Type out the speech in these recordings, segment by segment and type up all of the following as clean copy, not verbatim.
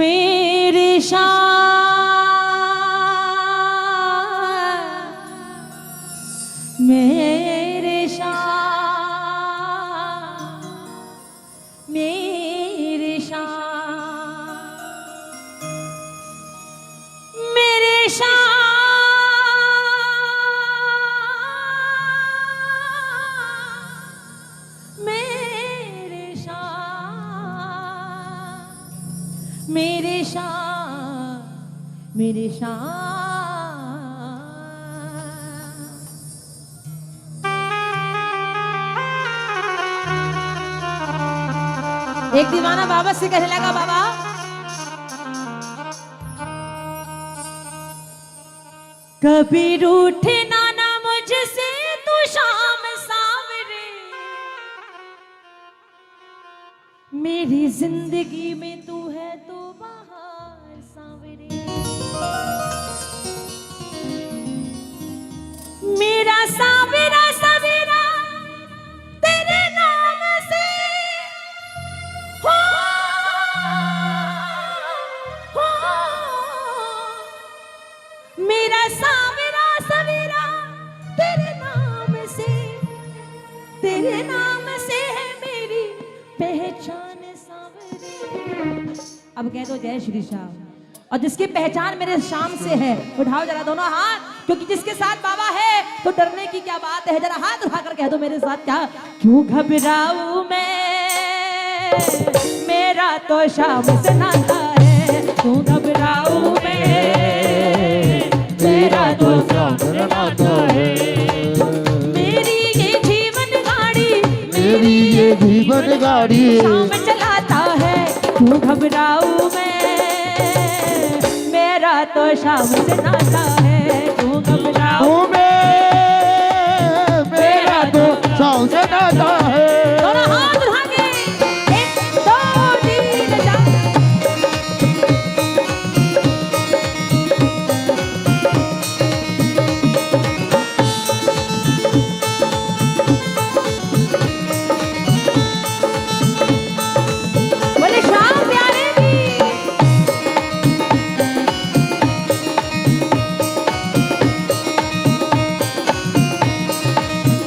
मेरे मेरे मेरे मेरे मेरे मेरे एक दीवाना बाबा से कहने लगा, बाबा कभी रूठे ना मुझसे तू शाम सावरे, मेरी जिंदगी में तू है तो बाहर सावरे, मेरा सावरा सवेरा तेरे नाम से हो, मेरा सावरा सवेरा तेरे नाम से है मेरी पहचान सावरे। अब कह दो जय श्री श्याम। और जिसकी पहचान मेरे शाम से है, उठाओ जरा दोनों हाथ, क्योंकि जिसके साथ बाबा है तो डरने की क्या बात है। जरा हाथ उठाकर कह दो मेरे साथ, क्या क्यों घबराऊं मैं, मेरा तो शाम से नाता है। क्यों घबराऊं मैं, मेरा तो शाम से नाता है। मेरी ये जीवन गाड़ी शाम चलाता है। क्यों घबराऊं मैं, मेरा तो शाम से नाता है। क्यों घबराऊं मैं, मेरा तो शाम से नाता है। दोनों हाथ उठा के 1 2 3 4। बोले शाम प्यारे की।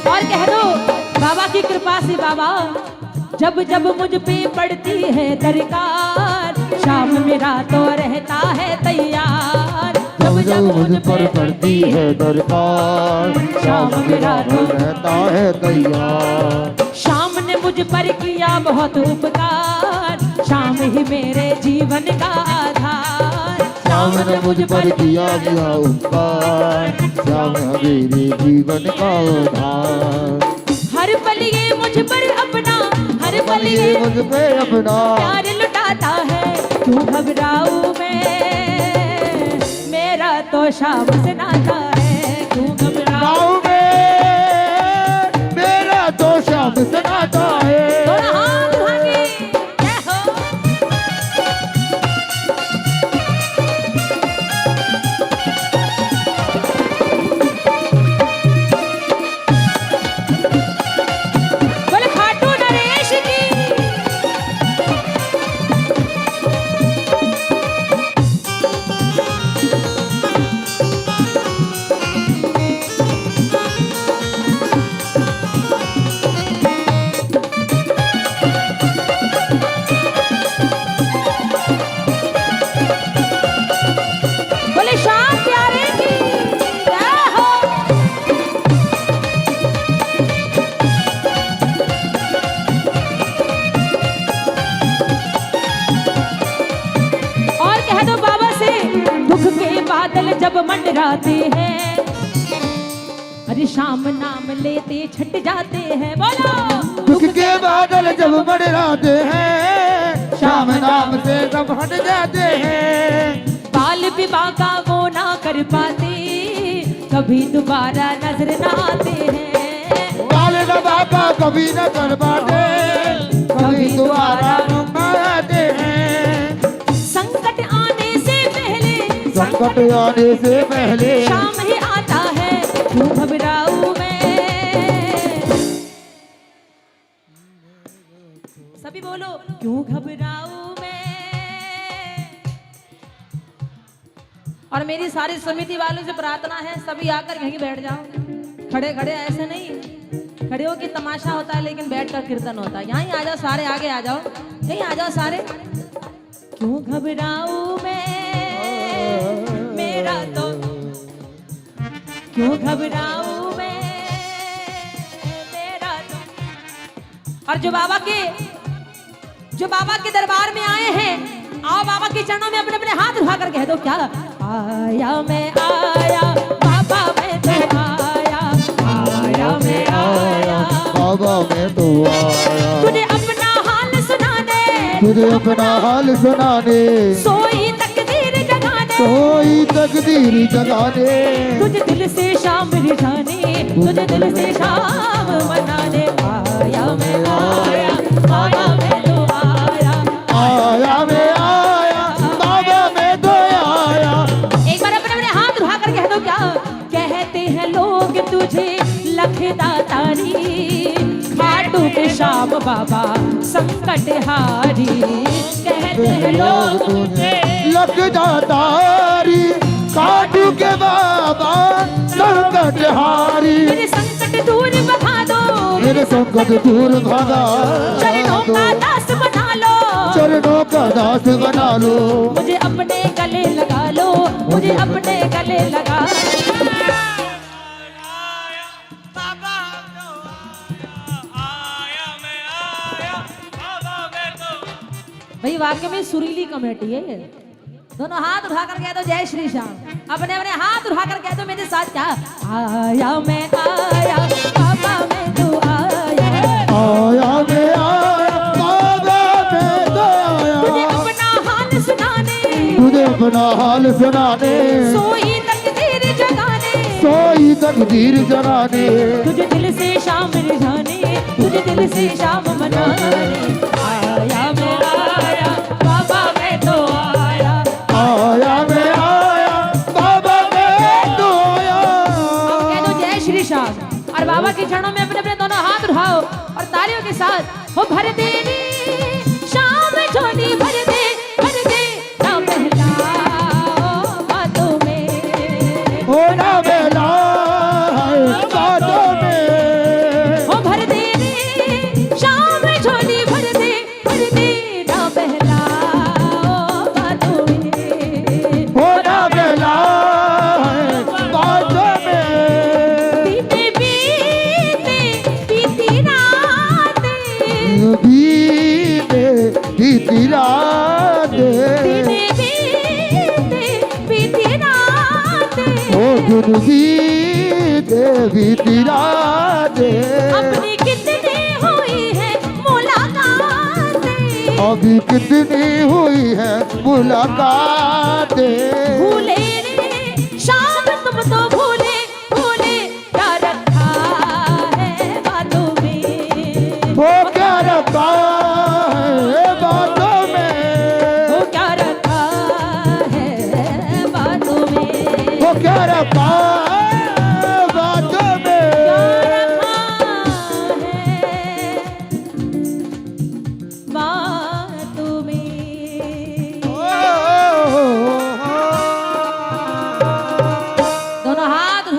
और कह दो बाबा की कृपा से, बाबा जब जब मुझ पे पड़ती है दरकार, शाम मेरा तो रहता है तैयार। जब जब मुझ पर पड़ती है दरकार, शाम मेरा तो रहता है तैयार। शाम ने मुझ पर किया बहुत उपकार, शाम ही मेरे जीवन का आधार। शाम ने मुझ पर किया उपकार, शाम मेरे जीवन का आधार। हर पल ये मुझ पर अपना, हर पल ये मुझ पे अपना प्यार लुटाता है। क्यों घबराऊं मैं, मेरा तो शाम से नाता है। क्यों घबराऊं, गाँव में मेरा तो शाम से नाता है। थोड़ा हाथ उठा के जय हो। बोले खाटू नरेश की। बोले शाम प्यारे की जय हो। और कह दो बाबा से, दुख के बादल जब मंडराते हैं, अरे शाम नाम लेते छट जाते हैं। बोलो दुख के बादल जब मंडराते हैं, शाम नाम से सब हट जाते हैं। बाल विवाह का वो ना कर पाते, कभी दोबारा नजर ना आते हैं। बाल दबा का कभी न कर पाते, कभी दोबारा न आते हैं। संकट आने से पहले, संकट आने से पहले शाम ही आता है। क्यों घबराऊं मैं, सभी बोलो क्यों घबराऊं मैं, और मेरी सारी समिति वालों से प्रार्थना है, सभी आकर यहीं बैठ जाओ। खड़े खड़े ऐसे नहीं, खड़े हो के तमाशा होता है, लेकिन बैठ कर कीर्तन होता है। यहीं आ जाओ सारे, आगे आ जाओ, यहीं आ जाओ सारे। क्यों घबराऊं मैं, मेरा तो क्यों घबराऊं मैं, मेरा तो। और जो बाबा के दरबार में आए हैं, आओ बाबा के चरणों में अपने अपने हाथ उठा कर कह दो, क्या आया मैं आया बाबा मैं तो आया, आया मैं आया बाबा मैं तो आया, तुझे अपना हाल सुनाने, तुझे अपना हाल सुनाने, सोई तकदीर जगाने, सोई तकदीर जगाने, तुझे दिल से शाम रिझाने, तुझे दिल से शाम मनाने। आया मैं आया बाबा मैं तो आया, आया मैं आया बाबा मैं तो आया। एक बार अपने अपने हाथ उठा कर कह दो, क्या कहते हैं लोग तुझे लखदातारी, खाटू के श्याम बाबा संकट हारी। कहते हैं लोग तुझे लखदातारी, खाटू के बाबा संकट हारी। मेरे संकट दूर भगा दो, मेरे संकट दूर भगा चरणों का दास बना लो, चरणों का दास बना लो, मुझे अपने गले लगा लो, मुझे अपने गले लगा लो। भाई वाकई में सुरीली कमेटी है ये। दोनों हाथ उठाकर कह दो जय श्री श्याम। अपने अपने हाथ उठाकर कह दो मेरे साथ, क्या आया मैं आया बाबा मैं तो आया, आया मैं आया बाबा मैं तो आया। तुझे अपना हाल सुनाने, तुझे अपना हाल सुनाने, सोई तकदीर जगाने, सोई तकदीर जगाने, तुझे दिल से शाम रिझाने, तुझे दिल से शाम मनाने। आया मैं आया बाबा मैं तो आया, आया मैं आया बाबा मैं तो आया। कह दो जय श्री श्याम और बाबा के चरणों में अपने अपने दोनों हाथ उठाओ और तालियों के साथ हो भर दे रे शाम झोली भर दे ना पहला बातों में, हो ना बेला है बातों में, हो भर दे रे शाम झोली भर दे ना पहला बातों में, हो ना बेला है बातों में। बीते बीते बीती रातें, बीते बीती रातें, दिने बीते बीती रातें, ओ दिन बीते बीती रातें। अपनी कितनी हुई है मुलाकातें, अभी कितनी हुई है मुलाकातें,